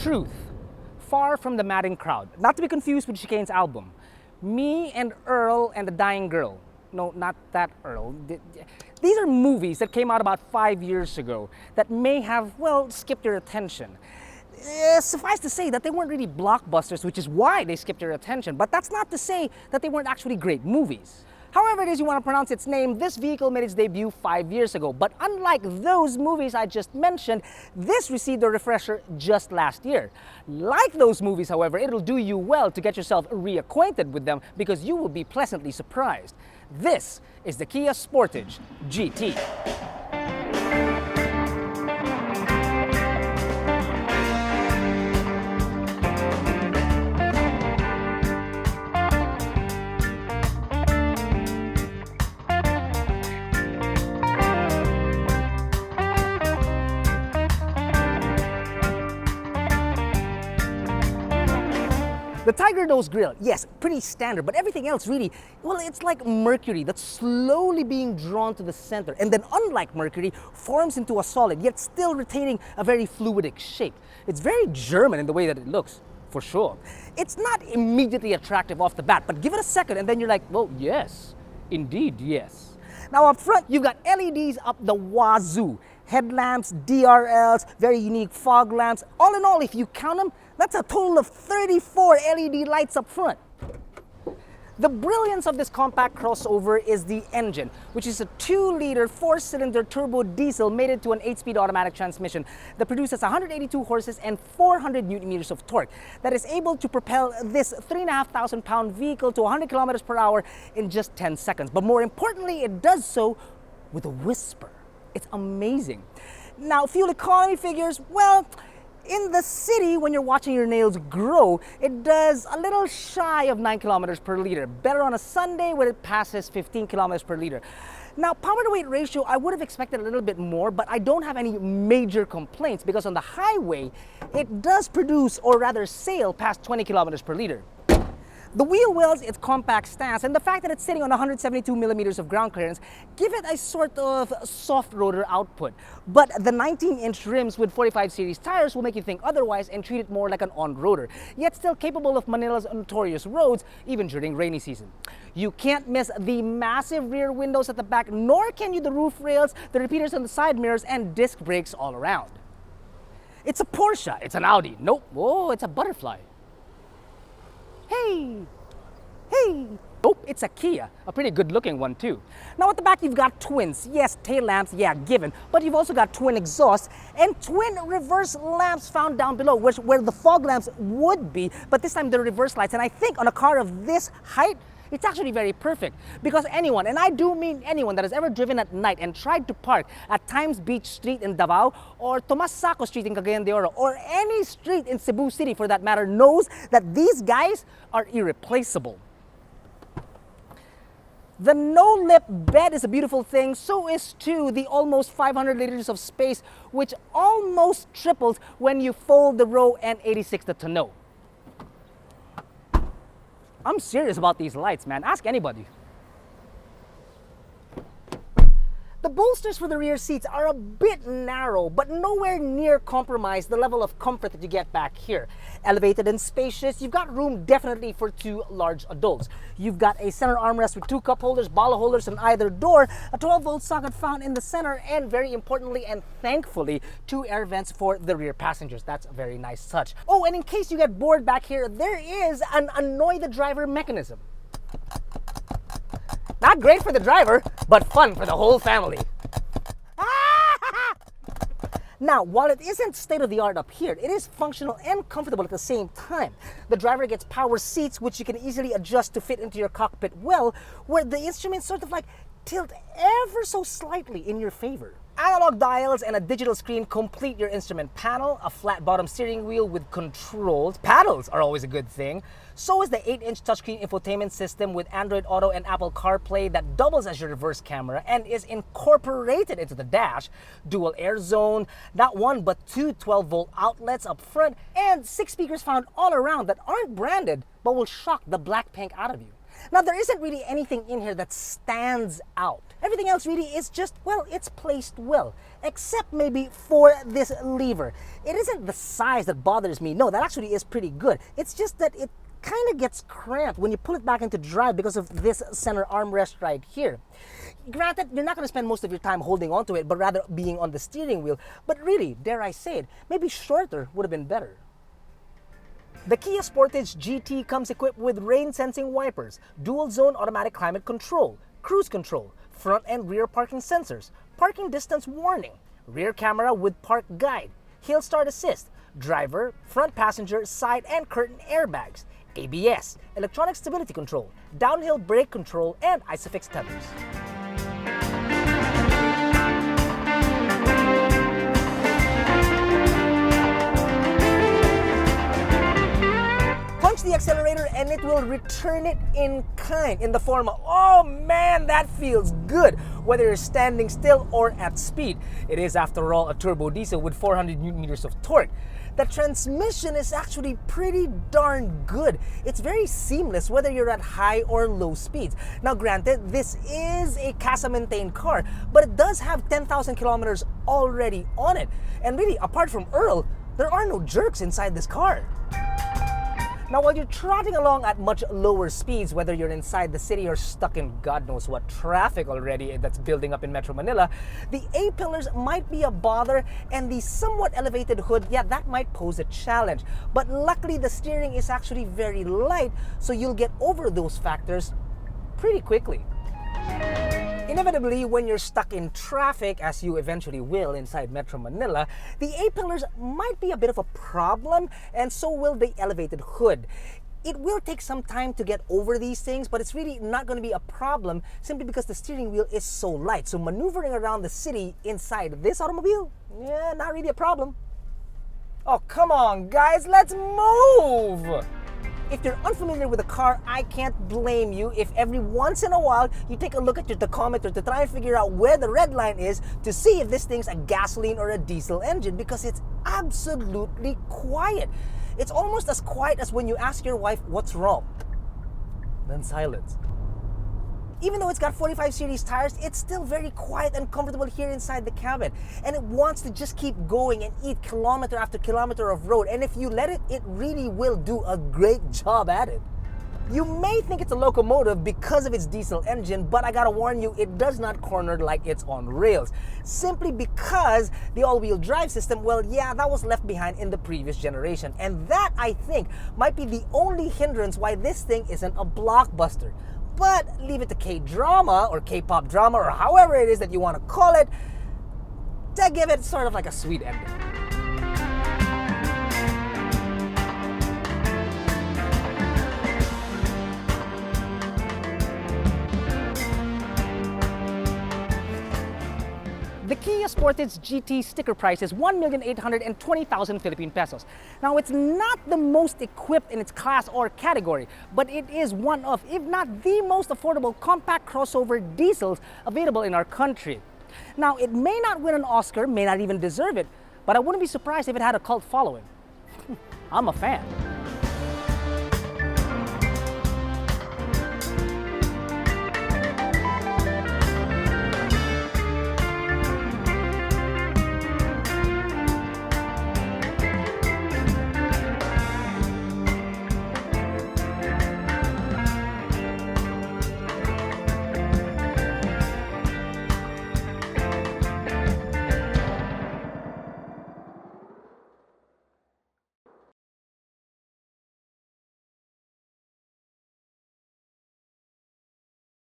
Truth, Far from the Madding Crowd. Not to be confused with Chicane's album. Me and Earl and the Dying Girl. No, not that Earl. These are movies that came out about 5 years ago that may have, well, skipped your attention. Suffice to say that they weren't really blockbusters, which is why they skipped your attention. But that's not to say that they weren't actually great movies. However it is you want to pronounce its name, this vehicle made its debut 5 years ago. But unlike those movies I just mentioned, this received a refresher just last year. Like those movies, however, it'll do you well to get yourself reacquainted with them because you will be pleasantly surprised. This is the Kia Sportage GT. The Tiger Nose grille, yes, pretty standard, but everything else really, well, it's like mercury that's slowly being drawn to the center and then, unlike mercury, forms into a solid, yet still retaining a very fluidic shape. It's very German in the way that it looks, for sure. It's not immediately attractive off the bat, but give it a second and then you're like, well, yes, indeed, yes. Now up front, you've got LEDs up the wazoo. Headlamps, DRLs, very unique fog lamps. All in all, if you count them, that's a total of 34 LED lights up front. The brilliance of this compact crossover is the engine, which is a 2-liter 4-cylinder turbo diesel mated to an 8-speed automatic transmission that produces 182 horses and 400 Nm of torque that is able to propel this 3,500-pound vehicle to 100 km per hour in just 10 seconds. But more importantly, it does so with a whisper. It's amazing. Now, fuel economy figures, well, in the city, when you're watching your nails grow, it does a little shy of 9 kilometers per liter. Better on a Sunday when it passes 15 kilometers per liter. Now, power to weight ratio, I would have expected a little bit more, but I don't have any major complaints because on the highway, it does produce, or rather sail, past 20 kilometers per liter. The wheel wells its compact stance, and the fact that it's sitting on 172 millimeters of ground clearance give it a sort of soft rotor output. But the 19-inch rims with 45 series tires will make you think otherwise and treat it more like an on-roader, yet still capable of Manila's notorious roads even during rainy season. You can't miss the massive rear windows at the back, nor can you the roof rails, the repeaters on the side mirrors, and disc brakes all around. It's a Porsche, it's an Audi. Nope, oh, it's a butterfly. Hey! Hey! Nope, it's a Kia. A pretty good looking one too. Now at the back you've got twins. Yes, tail lamps, yeah, given. But you've also got twin exhausts and twin reverse lamps found down below, where the fog lamps would be, but this time they're reverse lights. And I think on a car of this height, it's actually very perfect because anyone, and I do mean anyone, that has ever driven at night and tried to park at Times Beach Street in Davao or Tomas Saco Street in Cagayan de Oro or any street in Cebu City for that matter knows that these guys are irreplaceable. The no-lip bed is a beautiful thing, so is too the almost 500 liters of space, which almost triples when you fold the row and 86 the tonneau. I'm serious about these lights, man. Ask anybody. The bolsters for the rear seats are a bit narrow, but nowhere near compromise the level of comfort that you get back here. Elevated and spacious, you've got room definitely for 2 large adults. You've got a center armrest with 2 cup holders, bottle holders on either door, a 12-volt socket found in the center, and very importantly and thankfully, 2 air vents for the rear passengers. That's a very nice touch. Oh, and in case you get bored back here, there is an annoy the driver mechanism. Not great for the driver, but fun for the whole family. Now, while it isn't state-of-the-art up here, it is functional and comfortable at the same time. The driver gets power seats, which you can easily adjust to fit into your cockpit well, where the instruments sort of like tilt ever so slightly in your favor. Analog dials and a digital screen complete your instrument panel, a flat bottom steering wheel with controls. Paddles are always a good thing. So is the 8-inch touchscreen infotainment system with Android Auto and Apple CarPlay that doubles as your reverse camera and is incorporated into the dash. Dual air zone, not 1 but 2 12-volt outlets up front, and 6 speakers found all around that aren't branded but will shock the black pink out of you. Now, there isn't really anything in here that stands out. Everything else really is just, well, it's placed well. except maybe for this lever. It isn't the size that bothers me. No, that actually is pretty good. It's just that it kind of gets cramped when you pull it back into drive because of this center armrest right here. Granted, you're not going to spend most of your time holding onto it, but rather being on the steering wheel. But really, dare I say it, maybe shorter would have been better. The Kia Sportage GT comes equipped with rain-sensing wipers, dual-zone automatic climate control, cruise control, front and rear parking sensors, parking distance warning, rear camera with park guide, hill start assist, driver, front passenger, side and curtain airbags, ABS, electronic stability control, downhill brake control, and ISOFIX tethers. Punch the accelerator and it will return it in kind in the form of, oh man, that feels good, whether you're standing still or at speed. It is, after all, a turbo diesel with 400 Newton meters of torque. The transmission is actually pretty darn good. It's very seamless whether you're at high or low speeds. Now granted, this is a CASA-maintained car, but it does have 10,000 kilometers already on it. And really, apart from Earl, there are no jerks inside this car. Now, while you're trotting along at much lower speeds, whether you're inside the city or stuck in God knows what traffic already that's building up in Metro Manila, the A-pillars might be a bother, and the somewhat elevated hood, yeah, that might pose a challenge. But luckily, the steering is actually very light, so you'll get over those factors pretty quickly. Inevitably, when you're stuck in traffic, as you eventually will inside Metro Manila, the A-pillars might be a bit of a problem, and so will the elevated hood. It will take some time to get over these things, but it's really not going to be a problem simply because the steering wheel is so light. So maneuvering around the city inside this automobile, yeah, not really a problem. Oh, come on, guys, let's move! If you're unfamiliar with a car, I can't blame you if every once in a while you take a look at your tachometer to try and figure out where the red line is to see if this thing's a gasoline or a diesel engine, because it's absolutely quiet. It's almost as quiet as when you ask your wife what's wrong. Then silence. Even though it's got 45 series tires, it's still very quiet and comfortable here inside the cabin. And it wants to just keep going and eat kilometer after kilometer of road. And if you let it, it really will do a great job at it. You may think it's a locomotive because of its diesel engine, but I gotta warn you, it does not corner like it's on rails. Simply because the all-wheel drive system, well, yeah, that was left behind in the previous generation. And that, I think, might be the only hindrance why this thing isn't a blockbuster. But leave it to K-drama or K-pop drama or however it is that you want to call it to give it sort of like a sweet ending. The Kia Sportage GT sticker price is 1,820,000 Philippine pesos. Now, it's not the most equipped in its class or category, but it is one of, if not the most affordable compact crossover diesels available in our country. Now, it may not win an Oscar, may not even deserve it, but I wouldn't be surprised if it had a cult following. I'm a fan.